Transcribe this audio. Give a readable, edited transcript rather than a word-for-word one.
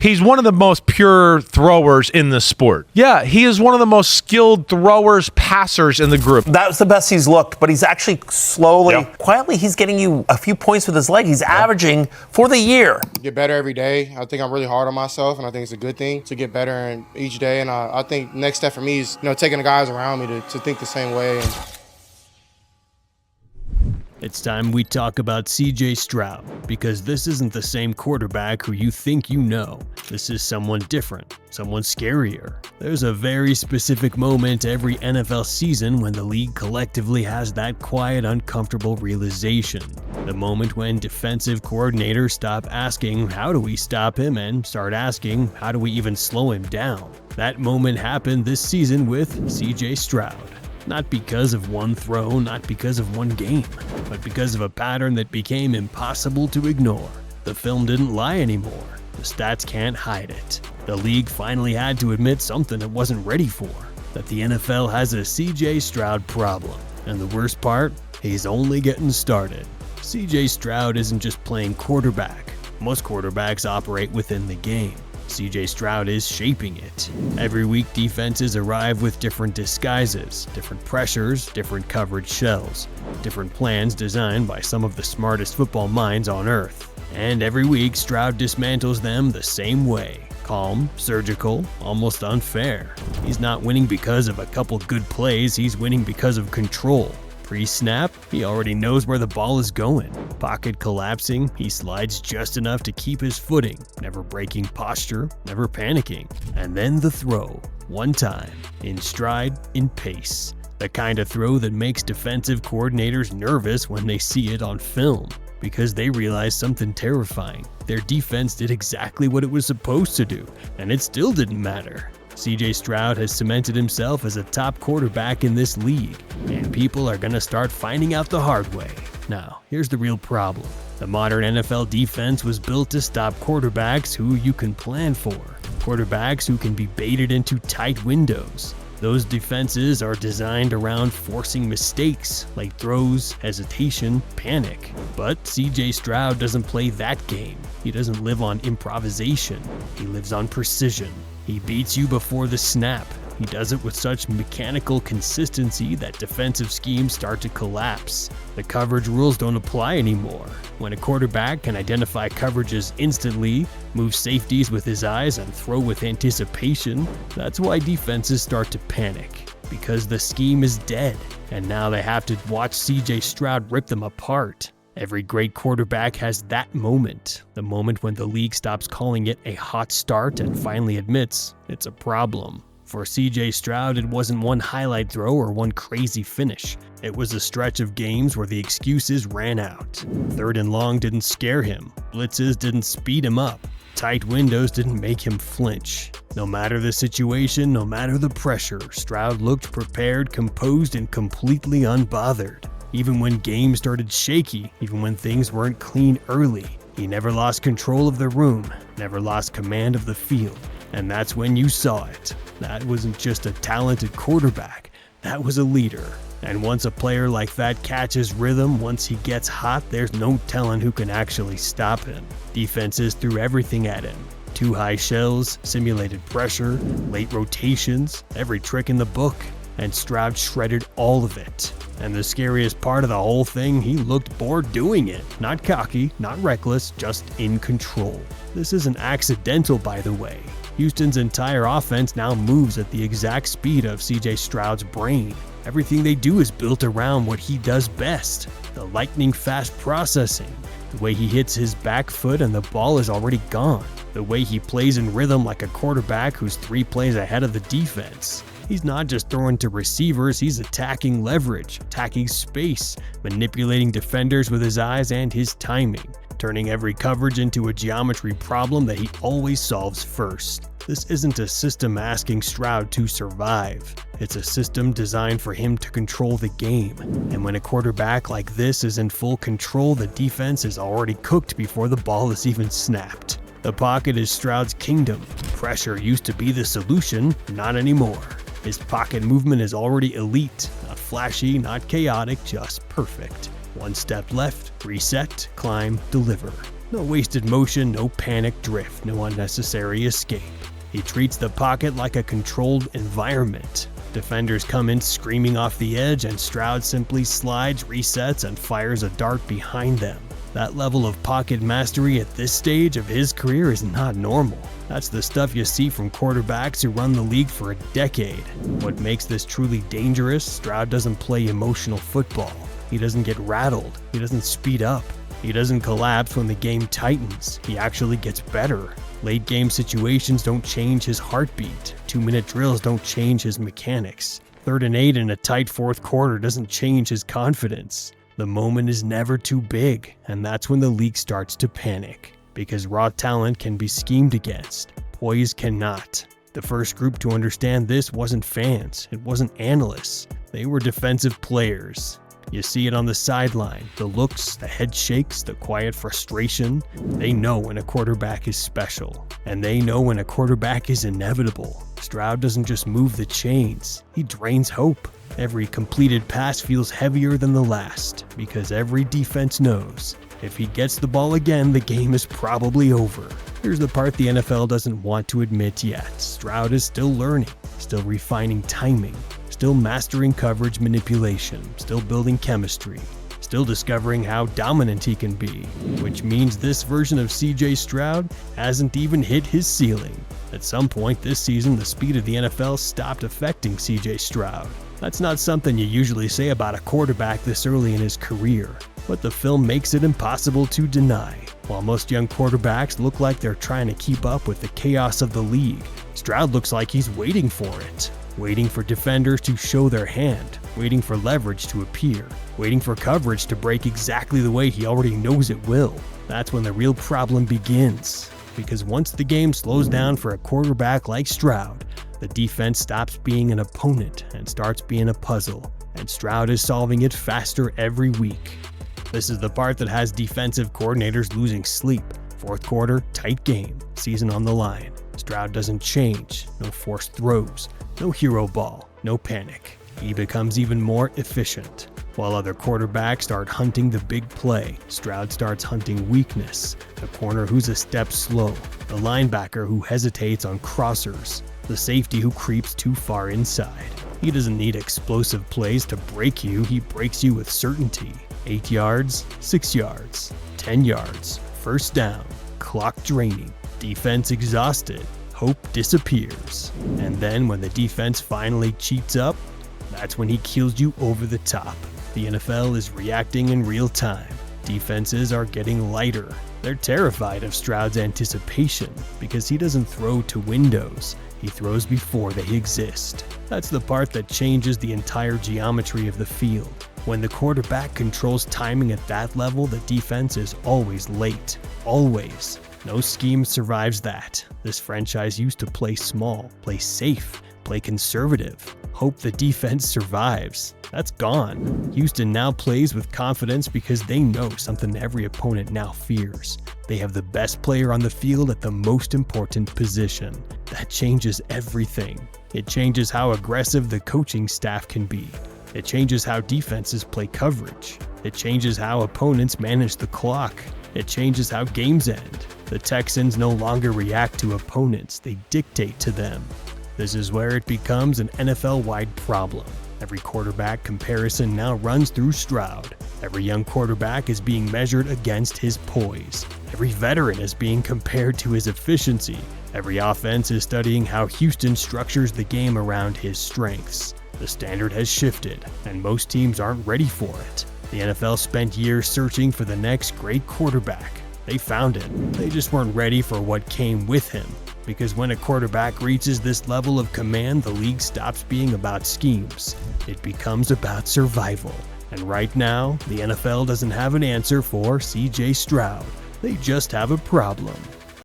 He's one of the most pure throwers in the sport. Yeah, he is one of the most skilled throwers, passers in the group. That was the best he's looked, but he's actually slowly, quietly, he's getting you a few points with his leg. He's averaging for the year. Get better every day. I think I'm really hard on myself, and I think it's a good thing to get better each day. And I think next step for me is, taking the guys around me to think the same way. It's time we talk about CJ Stroud, because this isn't the same quarterback who you think you know. This is someone different, someone scarier. There's a very specific moment every NFL season when the league collectively has that quiet, uncomfortable realization. The moment when defensive coordinators stop asking, how do we stop him, and start asking, how do we even slow him down? That moment happened this season with CJ Stroud. Not because of one throw, not because of one game, but because of a pattern that became impossible to ignore. The film didn't lie anymore. The stats can't hide it. The league finally had to admit something it wasn't ready for, that the NFL has a CJ Stroud problem. And the worst part, he's only getting started. CJ Stroud isn't just playing quarterback. Most quarterbacks operate within the game. CJ Stroud is shaping it. Every week, defenses arrive with different disguises, different pressures, different coverage shells, different plans designed by some of the smartest football minds on earth. And every week, Stroud dismantles them the same way. Calm, surgical, almost unfair. He's not winning because of a couple good plays, he's winning because of control. Pre-snap, he already knows where the ball is going. Pocket collapsing, he slides just enough to keep his footing, never breaking posture, never panicking. And then the throw, one time, in stride, in pace. The kind of throw that makes defensive coordinators nervous when they see it on film, because they realize something terrifying. Their defense did exactly what it was supposed to do, and it still didn't matter. CJ Stroud has cemented himself as a top quarterback in this league, and people are going to start finding out the hard way. Now, here's the real problem. The modern NFL defense was built to stop quarterbacks who you can plan for, quarterbacks who can be baited into tight windows. Those defenses are designed around forcing mistakes, like throws, hesitation, panic. But CJ Stroud doesn't play that game. He doesn't live on improvisation. He lives on precision. He beats you before the snap. He does it with such mechanical consistency that defensive schemes start to collapse. The coverage rules don't apply anymore. When a quarterback can identify coverages instantly, move safeties with his eyes, and throw with anticipation, that's why defenses start to panic. Because the scheme is dead, and now they have to watch CJ Stroud rip them apart. Every great quarterback has that moment, the moment when the league stops calling it a hot start and finally admits it's a problem. For CJ Stroud, it wasn't one highlight throw or one crazy finish. It was a stretch of games where the excuses ran out. 3rd and long didn't scare him. Blitzes didn't speed him up. Tight windows didn't make him flinch. No matter the situation, no matter the pressure, Stroud looked prepared, composed, and completely unbothered. Even when games started shaky, even when things weren't clean early, he never lost control of the room, never lost command of the field. And that's when you saw it. That wasn't just a talented quarterback, that was a leader. And once a player like that catches rhythm, once he gets hot, there's no telling who can actually stop him. Defenses threw everything at him. Too high shells, simulated pressure, late rotations, every trick in the book. And Stroud shredded all of it. And the scariest part of the whole thing, he looked bored doing it. Not cocky, not reckless, just in control. This isn't accidental, by the way. Houston's entire offense now moves at the exact speed of CJ Stroud's brain. Everything they do is built around what he does best, the lightning fast processing, the way he hits his back foot and the ball is already gone, the way he plays in rhythm like a quarterback who's 3 plays ahead of the defense. He's not just throwing to receivers, he's attacking leverage, attacking space, manipulating defenders with his eyes and his timing, turning every coverage into a geometry problem that he always solves first. This isn't a system asking Stroud to survive. It's a system designed for him to control the game. And when a quarterback like this is in full control, the defense is already cooked before the ball is even snapped. The pocket is Stroud's kingdom. Pressure used to be the solution, not anymore. His pocket movement is already elite, not flashy, not chaotic, just perfect. One step left, reset, climb, deliver. No wasted motion, no panic drift, no unnecessary escape. He treats the pocket like a controlled environment. Defenders come in screaming off the edge, and Stroud simply slides, resets, and fires a dart behind them. That level of pocket mastery at this stage of his career is not normal. That's the stuff you see from quarterbacks who run the league for a decade. What makes this truly dangerous, Stroud doesn't play emotional football. He doesn't get rattled. He doesn't speed up. He doesn't collapse when the game tightens. He actually gets better. Late game situations don't change his heartbeat. 2-minute drills don't change his mechanics. 3rd and 8 in a tight fourth quarter doesn't change his confidence. The moment is never too big, and that's when the league starts to panic. Because raw talent can be schemed against, poise cannot. The first group to understand this wasn't fans, it wasn't analysts. They were defensive players. You see it on the sideline, the looks, the head shakes, the quiet frustration. They know when a quarterback is special, and they know when a quarterback is inevitable. Stroud doesn't just move the chains, he drains hope. Every completed pass feels heavier than the last, because every defense knows if he gets the ball again, the game is probably over. Here's the part the NFL doesn't want to admit yet. Stroud is still learning, still refining timing, still mastering coverage manipulation, still building chemistry, still discovering how dominant he can be, which means this version of CJ Stroud hasn't even hit his ceiling. At some point this season, the speed of the NFL stopped affecting CJ Stroud. That's not something you usually say about a quarterback this early in his career, but the film makes it impossible to deny. While most young quarterbacks look like they're trying to keep up with the chaos of the league, Stroud looks like he's waiting for it. Waiting for defenders to show their hand, waiting for leverage to appear, waiting for coverage to break exactly the way he already knows it will. That's when the real problem begins. Because once the game slows down for a quarterback like Stroud, the defense stops being an opponent and starts being a puzzle, and Stroud is solving it faster every week. This is the part that has defensive coordinators losing sleep. Fourth quarter, tight game, season on the line. Stroud doesn't change, no forced throws, no hero ball, no panic. He becomes even more efficient. While other quarterbacks start hunting the big play, Stroud starts hunting weakness. The corner who's a step slow, the linebacker who hesitates on crossers, the safety who creeps too far inside. He doesn't need explosive plays to break you, he breaks you with certainty. 8 yards, 6 yards, 10 yards, first down, clock draining, defense exhausted, hope disappears. And then when the defense finally cheats up, that's when he kills you over the top. The NFL is reacting in real time. Defenses are getting lighter. They're terrified of Stroud's anticipation because he doesn't throw to windows. He throws before they exist. That's the part that changes the entire geometry of the field. When the quarterback controls timing at that level, the defense is always late. Always. No scheme survives that. This franchise used to play small, play safe, play conservative, hope the defense survives. That's gone. Houston now plays with confidence because they know something every opponent now fears. They have the best player on the field at the most important position. That changes everything. It changes how aggressive the coaching staff can be. It changes how defenses play coverage. It changes how opponents manage the clock. It changes how games end. The Texans no longer react to opponents, they dictate to them. This is where it becomes an NFL-wide problem. Every quarterback comparison now runs through Stroud. Every young quarterback is being measured against his poise. Every veteran is being compared to his efficiency. Every offense is studying how Houston structures the game around his strengths. The standard has shifted, and most teams aren't ready for it. The NFL spent years searching for the next great quarterback. They found it. They just weren't ready for what came with him. Because when a quarterback reaches this level of command, the league stops being about schemes. It becomes about survival. And right now, the NFL doesn't have an answer for CJ Stroud. They just have a problem.